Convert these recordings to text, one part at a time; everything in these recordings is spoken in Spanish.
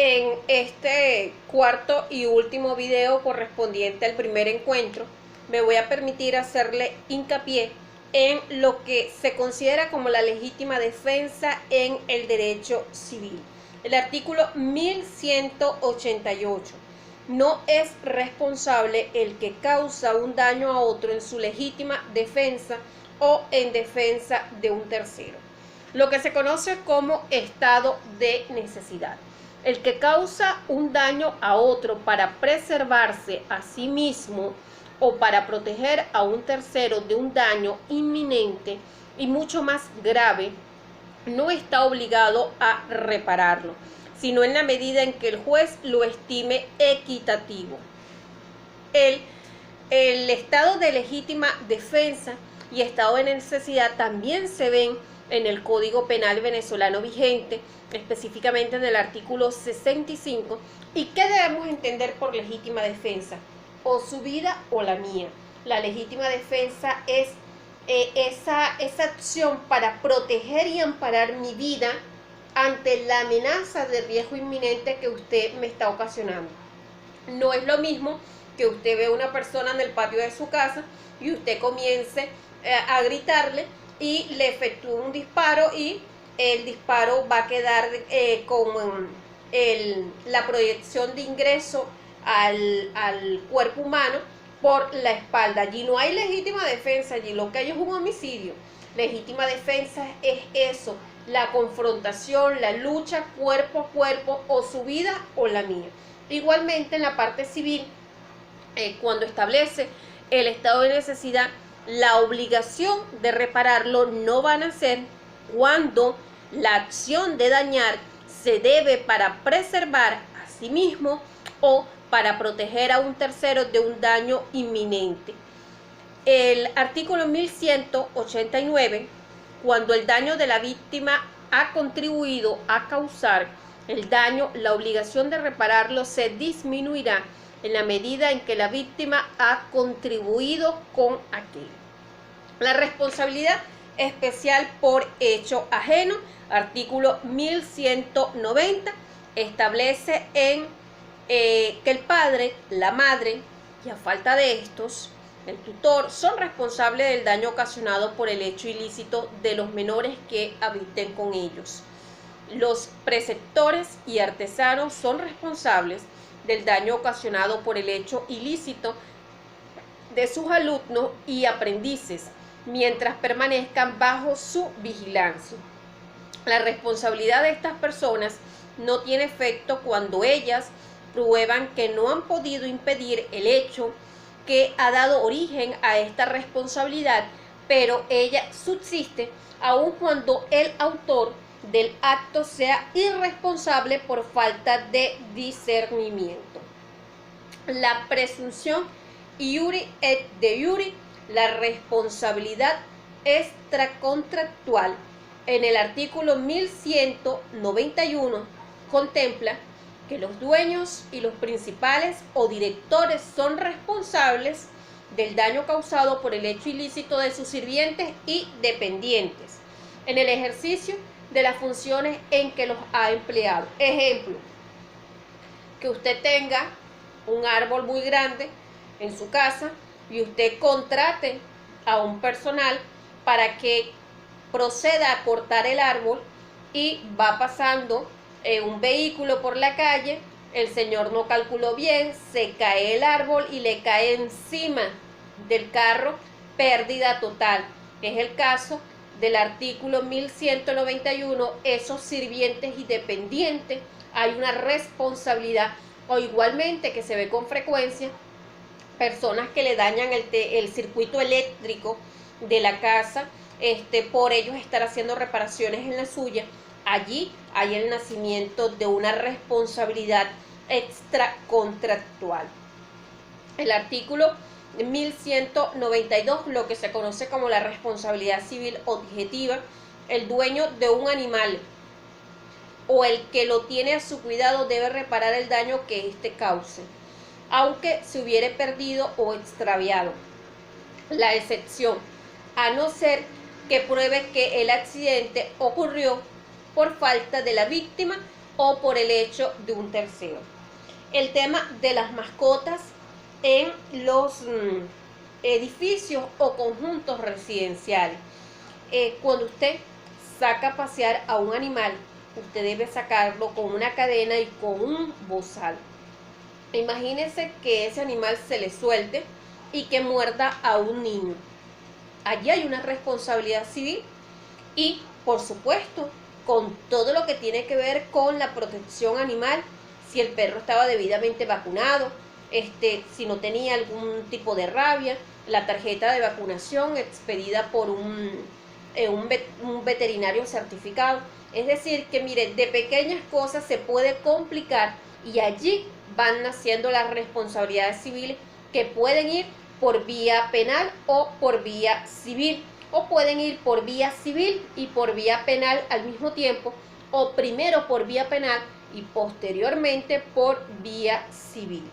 En este cuarto y último video correspondiente al primer encuentro, me voy a permitir hacerle hincapié en lo que se considera como la legítima defensa en el derecho civil. El artículo 1188. No es responsable el que causa un daño a otro en su legítima defensa o en defensa de un tercero. Lo que se conoce como estado de necesidad. El que causa un daño a otro para preservarse a sí mismo o para proteger a un tercero de un daño inminente y mucho más grave, no está obligado a repararlo, sino en la medida en que el juez lo estime equitativo. El estado de legítima defensa y estado de necesidad también se ven en el Código Penal venezolano vigente, específicamente en el artículo 65. ¿Y qué debemos entender por legítima defensa? O su vida o la mía. La legítima defensa es esa acción para proteger y amparar mi vida ante la amenaza de riesgo inminente que usted me está ocasionando. No es lo mismo que usted ve a una persona en el patio de su casa y usted comience a gritarle y le efectúa un disparo y el disparo va a quedar con la proyección de ingreso al cuerpo humano por la espalda. Allí no hay legítima defensa, allí lo que hay es un homicidio. Legítima defensa es eso, la confrontación, la lucha cuerpo a cuerpo, o su vida o la mía. Igualmente en la parte civil, cuando establece el estado de necesidad, la obligación de repararlo no va a nacer cuando la acción de dañar se debe para preservar a sí mismo o para proteger a un tercero de un daño inminente. El artículo 1189, cuando el daño de la víctima ha contribuido a causar el daño, la obligación de repararlo se disminuirá en la medida en que la víctima ha contribuido con aquel. La responsabilidad especial por hecho ajeno, artículo 1190, establece que el padre, la madre y a falta de estos, el tutor, son responsables del daño ocasionado por el hecho ilícito de los menores que habiten con ellos. Los preceptores y artesanos son responsables del daño ocasionado por el hecho ilícito de sus alumnos y aprendices mientras permanezcan bajo su vigilancia. La responsabilidad de estas personas no tiene efecto cuando ellas prueban que no han podido impedir el hecho que ha dado origen a esta responsabilidad, pero ella subsiste aun cuando el autor del acto sea irresponsable por falta de discernimiento. La presunción iure et de iure, la responsabilidad extracontractual, en el artículo 1191 contempla que los dueños y los principales o directores son responsables del daño causado por el hecho ilícito de sus sirvientes y dependientes en el ejercicio de las funciones en que los ha empleado. Ejemplo, que usted tenga un árbol muy grande en su casa y usted contrate a un personal para que proceda a cortar el árbol y va pasando un vehículo por la calle, el señor no calculó bien, se cae el árbol y le cae encima del carro, pérdida total. Es el caso del artículo 1191, esos sirvientes y dependientes, hay una responsabilidad, o igualmente que se ve con frecuencia, personas que le dañan el circuito eléctrico de la casa, por ellos estar haciendo reparaciones en la suya. Allí hay el nacimiento de una responsabilidad extracontractual. El artículo 1192, lo que se conoce como la responsabilidad civil objetiva, el dueño de un animal o el que lo tiene a su cuidado debe reparar el daño que éste cause, aunque se hubiere perdido o extraviado. La excepción, a no ser que pruebe que el accidente ocurrió por falta de la víctima o por el hecho de un tercero. El tema de las mascotas en los edificios o conjuntos residenciales. Cuando usted saca a pasear a un animal, usted debe sacarlo con una cadena y con un bozal. Imagínese que ese animal se le suelte y que muerda a un niño. Allí hay una responsabilidad civil y, por supuesto, con todo lo que tiene que ver con la protección animal, si el perro estaba debidamente vacunado, si no tenía algún tipo de rabia, la tarjeta de vacunación expedida por un veterinario certificado. Es decir, que mire, de pequeñas cosas se puede complicar y allí van naciendo las responsabilidades civiles que pueden ir por vía penal o por vía civil, o pueden ir por vía civil y por vía penal al mismo tiempo, o primero por vía penal y posteriormente por vía civil.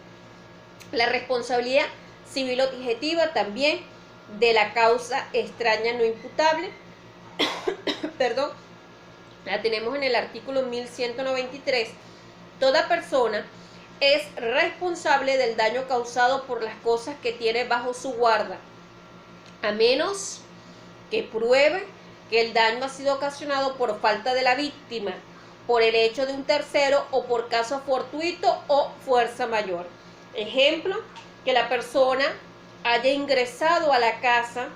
La responsabilidad civil objetiva también de la causa extraña no imputable, perdón, la tenemos en el artículo 1193. Toda persona es responsable del daño causado por las cosas que tiene bajo su guarda, a menos que pruebe que el daño ha sido ocasionado por falta de la víctima, por el hecho de un tercero o por caso fortuito o fuerza mayor. Ejemplo, que la persona haya ingresado a la casa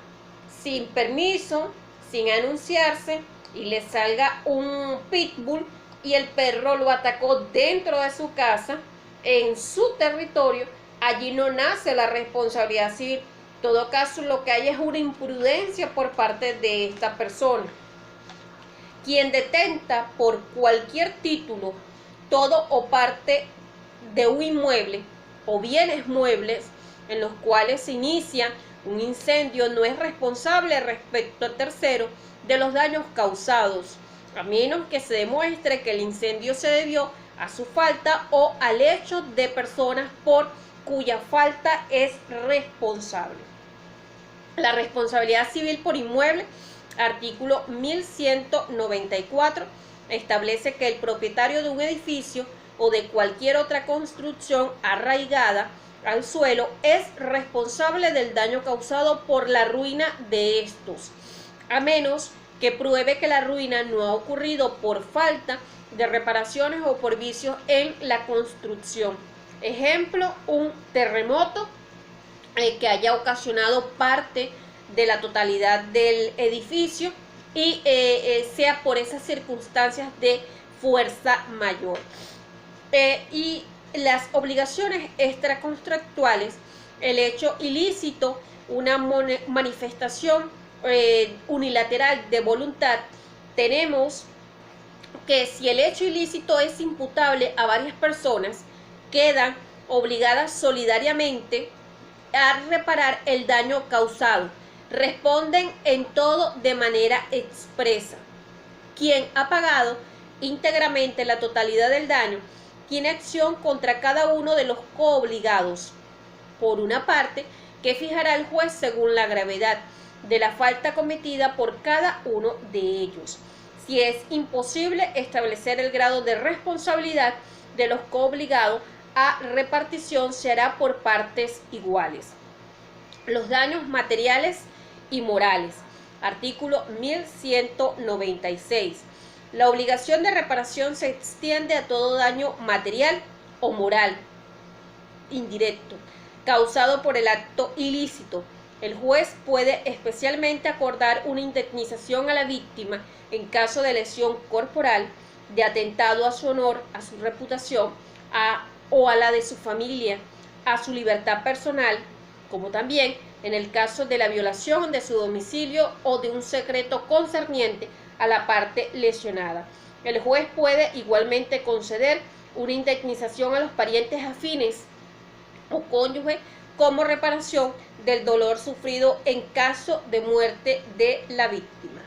sin permiso, sin anunciarse, y le salga un pitbull y el perro lo atacó dentro de su casa, en su territorio. Allí no nace la responsabilidad civil. En todo caso, lo que hay es una imprudencia por parte de esta persona. Quien detenta por cualquier título todo o parte de un inmueble o bienes muebles en los cuales se inicia un incendio no es responsable respecto al tercero de los daños causados, a menos que se demuestre que el incendio se debió a su falta o al hecho de personas por cuya falta es responsable. La responsabilidad civil por inmueble, artículo 1194, establece que el propietario de un edificio o de cualquier otra construcción arraigada al suelo es responsable del daño causado por la ruina de estos, a menos que pruebe que la ruina no ha ocurrido por falta de reparaciones o por vicios en la construcción. Ejemplo, un terremoto que haya ocasionado parte de la totalidad del edificio y sea por esas circunstancias de fuerza mayor. Y las obligaciones extracontractuales, el hecho ilícito, una manifestación unilateral de voluntad. Tenemos que si el hecho ilícito es imputable a varias personas, quedan obligadas solidariamente a reparar el daño causado. Responden en todo de manera expresa. Quien ha pagado íntegramente la totalidad del daño tiene acción contra cada uno de los coobligados, por una parte, que fijará el juez según la gravedad de la falta cometida por cada uno de ellos. Si es imposible establecer el grado de responsabilidad de los coobligados, a repartición se hará por partes iguales. Los daños materiales y morales. Artículo 1196. La obligación de reparación se extiende a todo daño material o moral indirecto causado por el acto ilícito. El juez puede especialmente acordar una indemnización a la víctima en caso de lesión corporal, de atentado a su honor, a su reputación o a la de su familia, a su libertad personal, como también en el caso de la violación de su domicilio o de un secreto concerniente a la parte lesionada. El juez puede igualmente conceder una indemnización a los parientes afines o cónyuge como reparación del dolor sufrido en caso de muerte de la víctima.